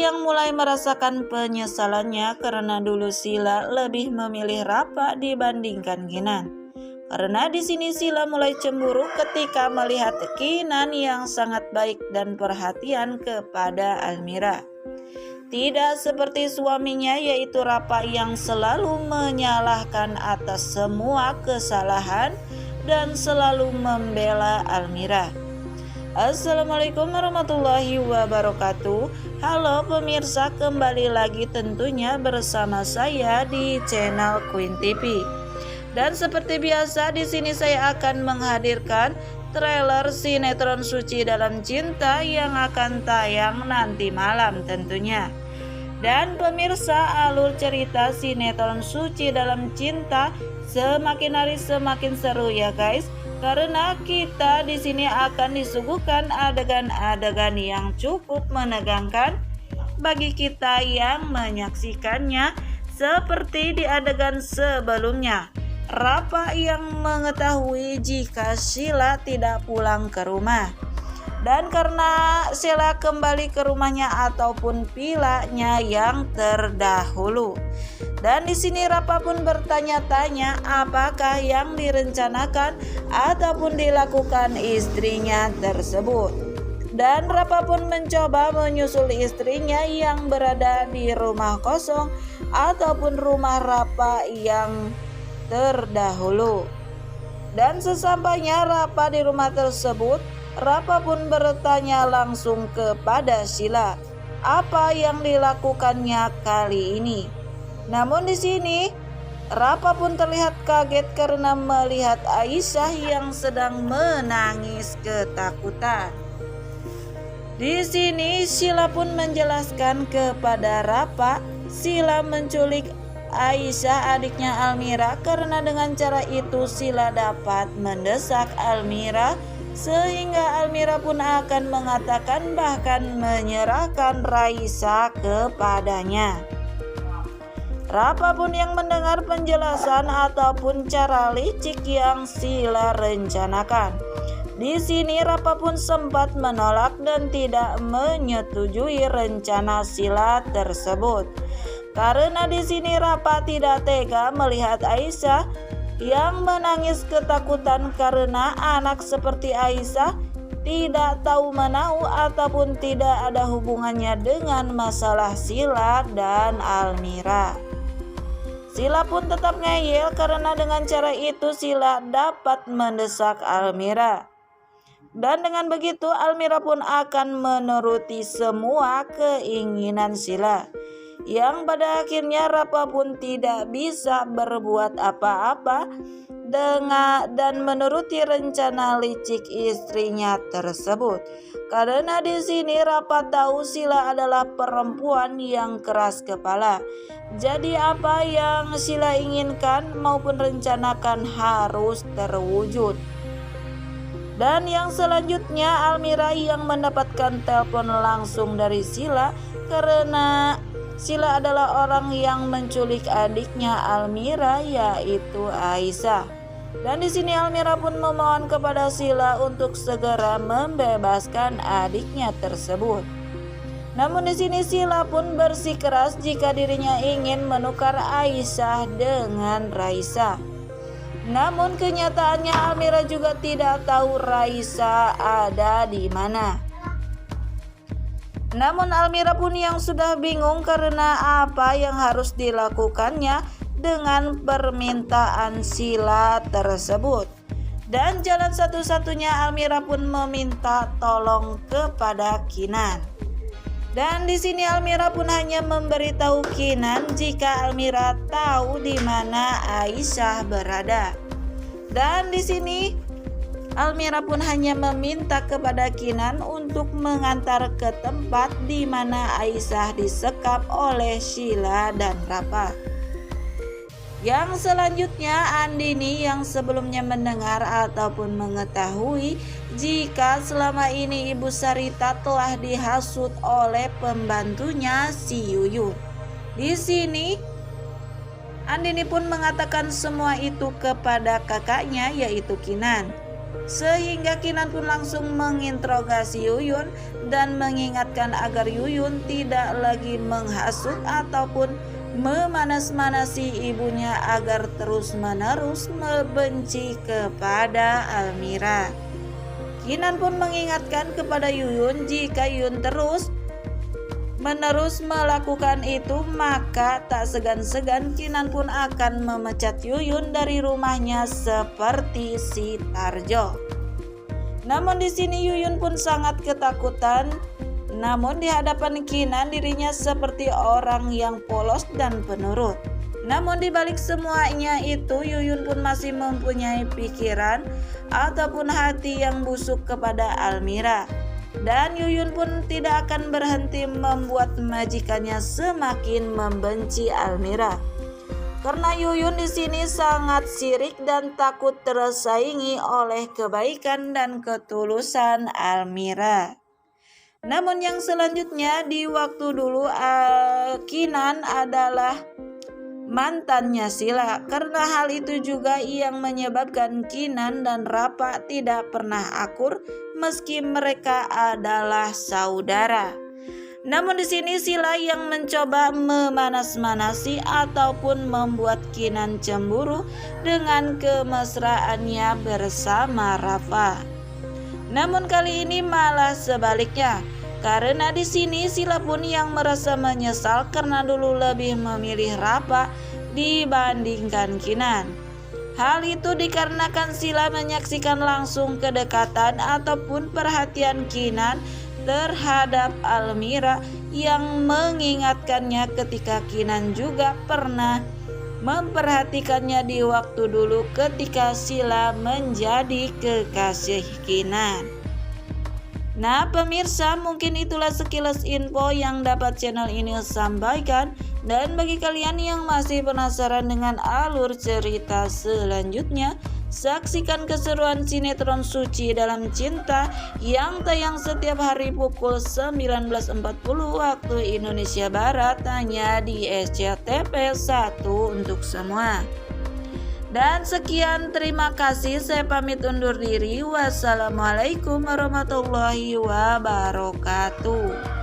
yang mulai merasakan penyesalannya karena dulu Sila lebih memilih Rapa dibandingkan Kinan. Karena di sini Sila mulai cemburu ketika melihat Kinan yang sangat baik dan perhatian kepada Almira. Tidak seperti suaminya yaitu Rapa yang selalu menyalahkan atas semua kesalahan dan selalu membela Almira. Assalamualaikum warahmatullahi wabarakatuh. Halo pemirsa, kembali lagi tentunya bersama saya di channel Queen TV. Dan seperti biasa di sini saya akan menghadirkan trailer sinetron Suci Dalam Cinta yang akan tayang nanti malam tentunya. Dan pemirsa, alur cerita sinetron Suci Dalam Cinta semakin hari semakin seru ya guys. Karena kita di sini akan disuguhkan adegan-adegan yang cukup menegangkan bagi kita yang menyaksikannya, seperti di adegan sebelumnya. Rapa yang mengetahui jika Sila tidak pulang ke rumah. Dan karena Sila kembali ke rumahnya ataupun pilanya yang terdahulu. Dan di sini Rapa pun bertanya-tanya apakah yang direncanakan ataupun dilakukan istrinya tersebut. Dan Rapa pun mencoba menyusul istrinya yang berada di rumah kosong ataupun rumah Rapa yang terdahulu. Dan sesampainya Rapa di rumah tersebut, Rapa pun bertanya langsung kepada Sila apa yang dilakukannya kali ini. Namun di sini Rapa pun terlihat kaget karena melihat Aisyah yang sedang menangis ketakutan. Di sini Sila pun menjelaskan kepada Rapa, Sila menculik Aisyah adiknya Almira karena dengan cara itu Sila dapat mendesak Almira sehingga Almira pun akan mengatakan bahkan menyerahkan Raisa kepadanya. Rapa pun yang mendengar penjelasan ataupun cara licik yang Sila rencanakan. Di sini Rapa pun sempat menolak dan tidak menyetujui rencana Sila tersebut. Karena di sini Rapa tidak tega melihat Aisyah yang menangis ketakutan karena anak seperti Aisyah tidak tahu menau ataupun tidak ada hubungannya dengan masalah Sila dan Almira. Sila pun tetap ngeyel karena dengan cara itu Sila dapat mendesak Almira. Dan dengan begitu Almira pun akan menuruti semua keinginan Sila. Yang pada akhirnya Rapa pun tidak bisa berbuat apa-apa dan menuruti rencana licik istrinya tersebut. Karena di sini Rapa tahu Sila adalah perempuan yang keras kepala. Jadi apa yang Sila inginkan maupun rencanakan harus terwujud. Dan yang selanjutnya Almira yang mendapatkan telepon langsung dari Sila karena Sila adalah orang yang menculik adiknya Almira yaitu Aisyah. Dan di sini Almira pun memohon kepada Sila untuk segera membebaskan adiknya tersebut. Namun di sini Sila pun bersikeras jika dirinya ingin menukar Aisyah dengan Raisa. Namun kenyataannya Almira juga tidak tahu Raisa ada di mana. Namun Almira pun yang sudah bingung karena apa yang harus dilakukannya dengan permintaan Sila tersebut. Dan jalan satu-satunya Almira pun meminta tolong kepada Kinan. Dan di sini Almira pun hanya memberitahu Kinan jika Almira tahu di mana Aisyah berada. Dan di sini Almira pun hanya meminta kepada Kinan untuk mengantar ke tempat di mana Aisyah disekap oleh Sila dan Rapa. Yang selanjutnya Andini yang sebelumnya mendengar ataupun mengetahui jika selama ini Ibu Sarita telah dihasut oleh pembantunya si Yuyun. Di sini Andini pun mengatakan semua itu kepada kakaknya yaitu Kinan. Sehingga Kinan pun langsung menginterogasi Yuyun dan mengingatkan agar Yuyun tidak lagi menghasut ataupun memanas-manasi ibunya agar terus-menerus membenci kepada Almira. Kinan pun mengingatkan kepada Yuyun jika Yuyun terus-menerus melakukan itu, maka tak segan-segan Kinan pun akan memecat Yuyun dari rumahnya seperti si Tarjo. Namun di sini Yuyun pun sangat ketakutan. Namun di hadapan Kinan dirinya seperti orang yang polos dan penurut. Namun di balik semuanya itu Yuyun pun masih mempunyai pikiran ataupun hati yang busuk kepada Almira. Dan Yuyun pun tidak akan berhenti membuat majikannya semakin membenci Almira. Karena Yuyun di sini sangat sirik dan takut tersaingi oleh kebaikan dan ketulusan Almira. Namun yang selanjutnya di waktu dulu Kinan adalah mantannya Sila. Karena hal itu juga yang menyebabkan Kinan dan Rapa tidak pernah akur meski mereka adalah saudara. Namun di sini Sila yang mencoba memanas-manasi ataupun membuat Kinan cemburu dengan kemesraannya bersama Rafa. Namun kali ini malah sebaliknya, karena di sini Sila pun yang merasa menyesal karena dulu lebih memilih Rafa dibandingkan Kinan. Hal itu dikarenakan Sila menyaksikan langsung kedekatan ataupun perhatian Kinan terhadap Almira yang mengingatkannya ketika Kinan juga pernah memperhatikannya di waktu dulu ketika Sila menjadi kekasih Kinan. Nah pemirsa, mungkin itulah sekilas info yang dapat channel ini sampaikan. Dan bagi kalian yang masih penasaran dengan alur cerita selanjutnya, saksikan keseruan sinetron Suci Dalam Cinta yang tayang setiap hari pukul 19.40 waktu Indonesia Barat hanya di SCTV 1 untuk semua. Dan sekian, terima kasih, saya pamit undur diri. Wassalamualaikum warahmatullahi wabarakatuh.